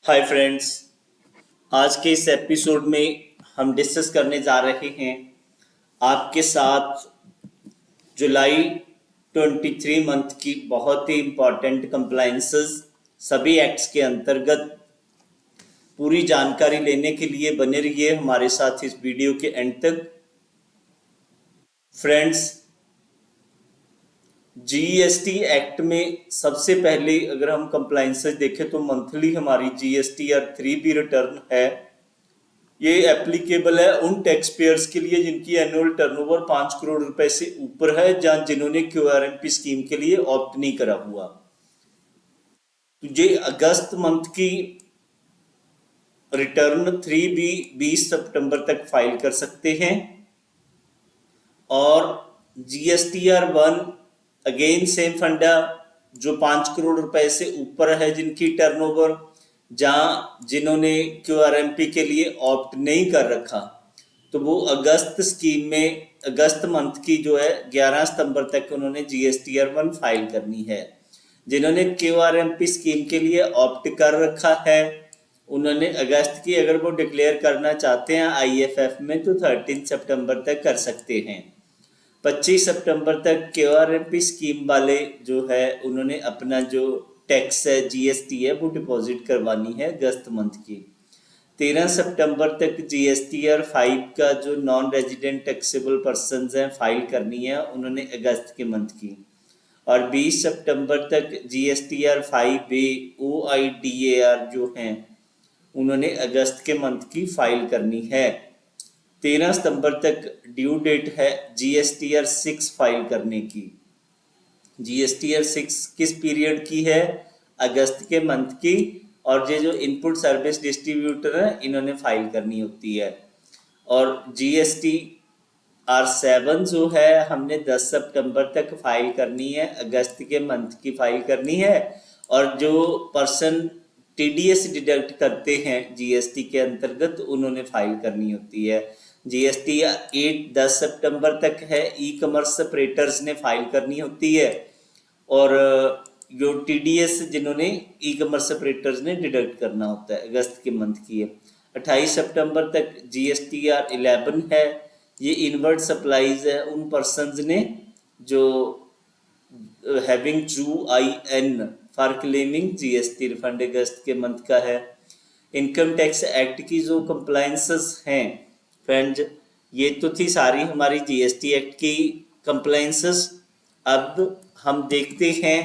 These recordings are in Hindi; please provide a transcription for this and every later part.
Hi friends. आज के इस एपिसोड में हम डिस्कस करने जा रहे हैं आपके साथ जुलाई 23 मंथ की बहुत ही इम्पॉर्टेंट कंप्लाइंसेस सभी एक्ट्स के अंतर्गत। पूरी जानकारी लेने के लिए बने रहिए हमारे साथ इस वीडियो के एंड तक। फ्रेंड्स, जीएसटी एक्ट में सबसे पहले अगर हम कंप्लाइंसेस देखें तो मंथली हमारी जीएसटी और 3B रिटर्न है। ये एप्लीकेबल है उन टैक्स पेयर्स के लिए जिनकी एनुअल टर्नओवर 5 करोड़ रुपए से ऊपर है, जहां जिन्होंने क्यूआरएमपी स्कीम के लिए ऑप्ट नहीं करा हुआ। तो ये अगस्त मंथ की रिटर्न 3B 20 सितंबर तक फाइल कर सकते हैं। और GSTR 1 अगेन सेम फंडा, जो 5 करोड़ रुपए से ऊपर है जिनकी टर्नओवर, जहां जिन्होंने क्यूआरएमपी के लिए ऑप्ट नहीं कर रखा, तो वो अगस्त स्कीम में अगस्त मंथ की जो है 11 सितंबर तक उन्होंने GSTR 1 फाइल करनी है। जिन्होंने क्यूआरएमपी स्कीम के लिए ऑप्ट कर रखा है उन्होंने अगस्त की अगर वो डिक्लेयर करना चाहते हैं IFF में तो 13 सितंबर तक कर सकते हैं। 25 सितंबर तक क्यूआरएमपी स्कीम वाले जो है उन्होंने अपना जो टैक्स है GST है वो डिपॉजिट करवानी है अगस्त मंथ की। 13 सितंबर तक GSTR 5 का जो नॉन रेजिडेंट टैक्सेबल पर्सन हैं फाइल करनी है उन्होंने अगस्त के मंथ की। और 20 सितंबर तक GSTR 5A OIDAR जो हैं उन्होंने अगस्त के मंथ की फाइल करनी है। 13 सितंबर तक ड्यू डेट है GSTR 6 फाइल करने की। GSTR 6 किस पीरियड की है? अगस्त के मंथ की। और ये जो इनपुट सर्विस डिस्ट्रीब्यूटर है इन्होंने फाइल करनी होती है। और GSTR 7 जो है हमने 10 सितंबर तक फाइल करनी है, अगस्त के मंथ की फाइल करनी है। और जो पर्सन TDS डिडक्ट करते हैं GST के अंतर्गत उन्होंने फाइल करनी होती है। GST 10 सितंबर तक है, ई कॉमर्स ऑपरेटर्स ने फाइल करनी होती है। और जो TDS जिन्होंने ई कॉमर्स ऑपरेटर्स ने डिडक्ट करना होता है अगस्त के मंथ की है। 28 सितंबर तक GSTR 11 है, ये इनवर्ड सप्लाईज है उन पर्सनस ने जो having true IN for claiming GST refund अगस्त के मंथ का है। इनकम टैक्स एक्ट की जो कंप्लाइंसेस हैं फ्रेंड्स, ये तो थी सारी हमारी GST एक्ट की कंप्लाइंसेस। अब हम देखते हैं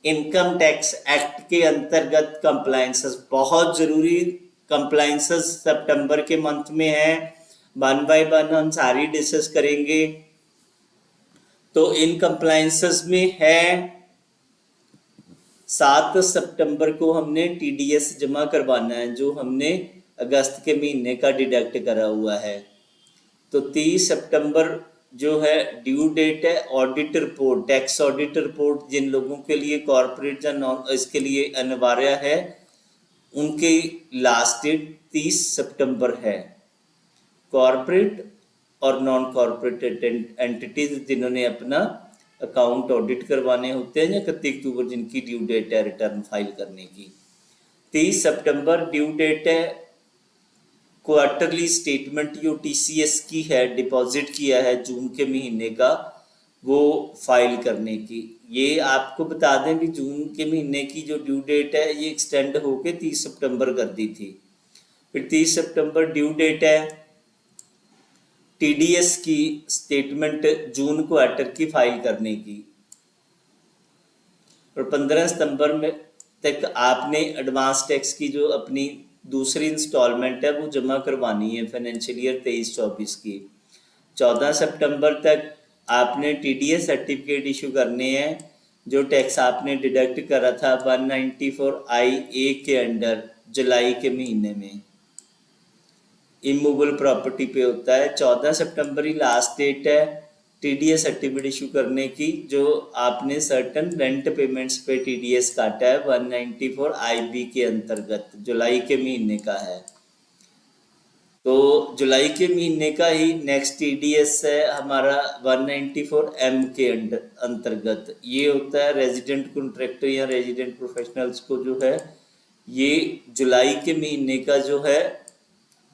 इनकम टैक्स एक्ट के अंतर्गत कंप्लाइंसेस, बहुत जरूरी कंप्लाइंसेस सितंबर के मंथ में है। 1 बाय 1 हम सारी डिस्कस करेंगे। तो इन कंप्लाइंसेस में है 7 सितंबर को हमने TDS जमा करवाना है जो हमने अगस्त के महीने का डिडक्ट करा हुआ है। तो 30 सितंबर जो है ड्यू डेट है audit report, tax audit report जिन लोगों के लिए कॉर्पोरेट या नॉन इसके लिए अनिवार्य है उनकी लास्ट डेट 30 सितंबर है। कॉर्पोरेट और नॉन कॉर्पोरेट एंटिटीज जिन्होंने अपना अकाउंट ऑडिट करवाने होते हैं या 31 अक्टूबर जिनकी ड्यू डेट है रिटर्न फाइल करने की। 30 सितंबर ड्यू डेट है क्वार्टरली स्टेटमेंट जो TCS की है, डिपॉजिट किया है जून के महीने का, वो फाइल करने की। ये आपको बता दें कि जून के महीने की जो ड्यू डेट है ये एक्सटेंड होके 30 सितंबर कर दी थी। फिर 30 सितंबर ड्यू डेट है TDS की स्टेटमेंट जून क्वार्टर की फाइल करने की। और 15 सितंबर में तक आपने एडवांस टैक्स की जो अपनी दूसरी इंस्टॉलमेंट है वो जमा करवानी है फाइनेंशियल ईयर 23-24 की। 14 सितंबर तक आपने TDS सर्टिफिकेट इशू करने हैं जो टैक्स आपने डिडक्ट करा था 194IA के अंडर जुलाई के महीने में इमूवेबल प्रॉपर्टी पे होता है। 14 सितंबर ही लास्ट डेट है TDS सर्टिफिकेट इशू करने की जो आपने सर्टन रेंट पेमेंट्स पे TDS काटा है 194IB के अंतर्गत जुलाई के महीने का है। तो जुलाई के महीने का ही नेक्स्ट TDS है हमारा 194M के अंतर्गत। ये होता है रेजिडेंट कॉन्ट्रैक्टर या रेजिडेंट प्रोफेशनल्स को जो है ये जुलाई के महीने का जो है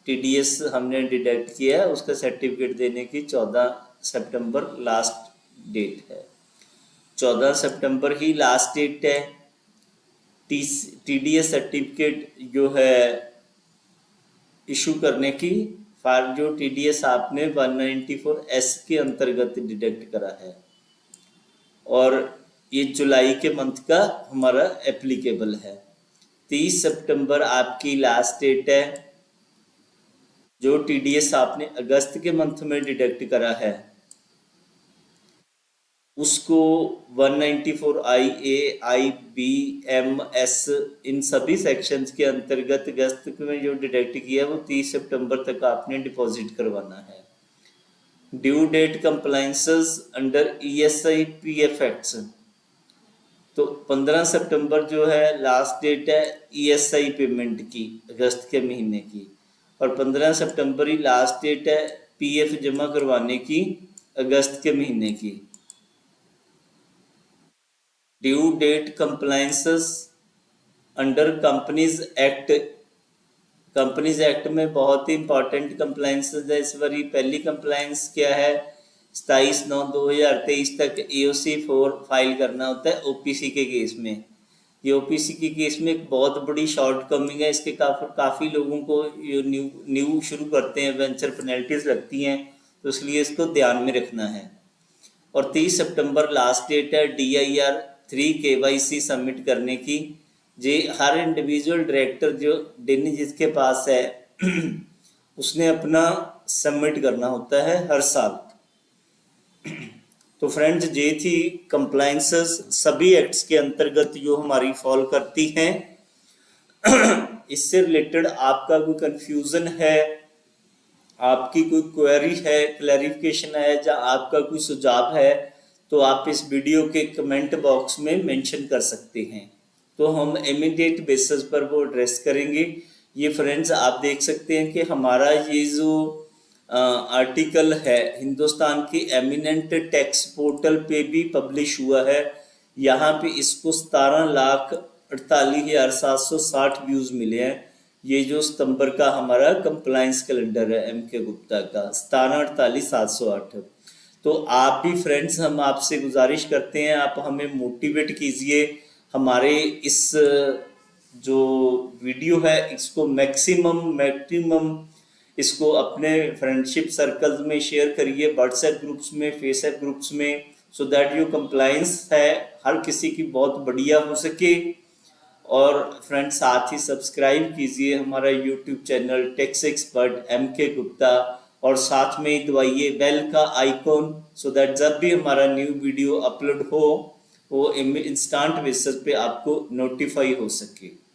टीडीएस हमने डिडक्ट किया है, उसका सर्टिफिकेट देने की 14 सितंबर लास्ट डेट है। 14 सितंबर ही लास्ट डेट है टीडीएस सर्टिफिकेट जो है इशू करने की। फार जो टीडीएस आपने 194(S) के अंतर्गत डिडक्ट करा है, और ये जुलाई के मंथ का हमारा एप्लीकेबल है। 30 सितंबर आपकी लास्ट डेट है। जो टीडीएस आपने अगस्त के मंथ में डिडक्ट करा है उसको 194(I)(A)(I)(B)(M)(S) इन सभी सेक्शंस के अंतर्गत अगस्त में जो डिडक्ट किया है वो 30 सितंबर तक आपने डिपॉजिट करवाना है। Due date compliances under ESI PF acts, तो 15 सितंबर जो है लास्ट डेट है ESI पेमेंट की अगस्त के महीने की, और 15 सितंबर ही लास्ट डेट है PF जमा करवाने की अगस्त के महीने की। Due date compliances under companies act में बहुत ही इंपॉर्टेंट कंप्लायंसेस है इस बारी। पहली कंप्लायंस क्या है, 27/9/2023 तक AOC 4 फाइल करना होता है OPC के केस में। ये OPC के केस में एक बहुत बड़ी शॉर्ट कमिंग है, इसके काफ़ी लोगों को ये न्यू शुरू करते हैं वेंचर पेनल्टीज लगती हैं, तो इसलिए इसको ध्यान में रखना है। और 30 सितंबर लास्ट डेट है DIR 3 KYC सबमिट करने की। जे हर इंडिविजुअल डायरेक्टर जो डेनी जिसके पास है उसने अपना सबमिट करना होता है हर साल। तो फ्रेंड्स ये थी कंप्लायंसेस सभी एक्ट्स के अंतर्गत जो हमारी फॉल करती हैं। इससे रिलेटेड आपका कोई कंफ्यूजन है, आपकी कोई क्वेरी है, क्लैरिफिकेशन है, या आपका कोई सुझाव है, तो आप इस वीडियो के कमेंट बॉक्स में मेंशन कर सकते हैं, तो हम इमीडिएट बेसिस पर वो एड्रेस करेंगे। ये फ्रेंड्स आप देख सकते हैं कि हमारा ये जो आर्टिकल है हिंदुस्तान के एमिनेंट टैक्स पोर्टल पे भी पब्लिश हुआ है। यहाँ पे इसको 17,48,760 व्यूज़ मिले हैं। ये जो सितंबर का हमारा कंप्लायंस कैलेंडर है MK गुप्ता का 17,48,708। तो आप भी फ्रेंड्स हम आपसे गुजारिश करते हैं आप हमें मोटिवेट कीजिए, हमारे इस जो वीडियो है इसको मैक्सिमम इसको अपने फ्रेंडशिप सर्कल्स में शेयर करिए, व्हाट्सएप ग्रुप्स में, फेसएप ग्रुप्स में, सो दैट जो कंप्लायंस है हर किसी की बहुत बढ़िया हो सके। और फ्रेंड्स साथ ही सब्सक्राइब कीजिए हमारा YouTube channel tax expert MK Gupta, और साथ में ही दबाइए बेल का आइकॉन, सो दैट जब भी हमारा न्यू वीडियो अपलोड हो वो इंस्टेंट बेसिस पे आपको नोटिफाई हो सके।